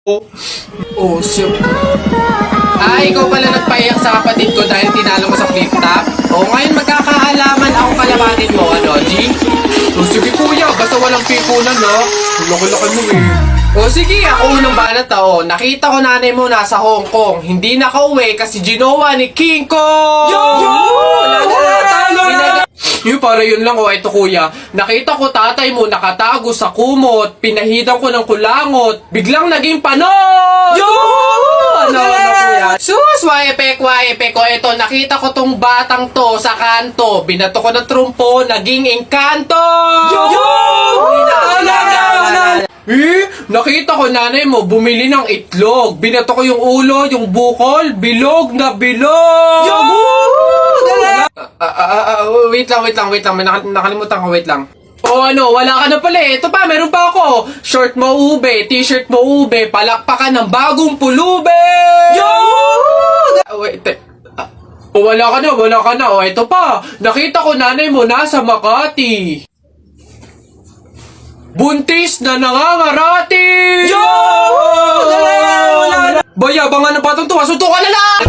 Oh, shit. Ikaw pala nagpaiyak sa kapatid ko dahil tinalo mo sa flip top? Ngayon magkakaalaman ako kalawanin mo, ano, G? Sige kuya, basta walang pikunan, no? Laki-laki mo sige, ako unang banat, nakita ko nanay mo nasa Hong Kong. Hindi nakauwi kasi ginawa ni King Kong! Para yun lang, ito kuya. Nakita ko tatay mo nakatago sa kumot. Pinahidan ko ng kulangot. Biglang naging panot! Ano, kuya? Sus, YP ko. Ito, nakita ko tong batang to sa kanto. Binato ko ng trumpo, naging engkanto! Nakita ko nanay mo bumili ng itlog. Binato ko yung ulo, yung bukol, bilog na bilog! Wait lang. May nakalimutan ko, wait lang. Wala ka na pala eh. Ito pa, meron pa ako. Short mo ube, t-shirt mo ube, palakpakan ng bagong pulube! Wait, wala ka na. Ito pa, nakita ko nanay mo nasa Makati. Buntis na nangangarati! Bayabangan na batang to, suntukan na lang!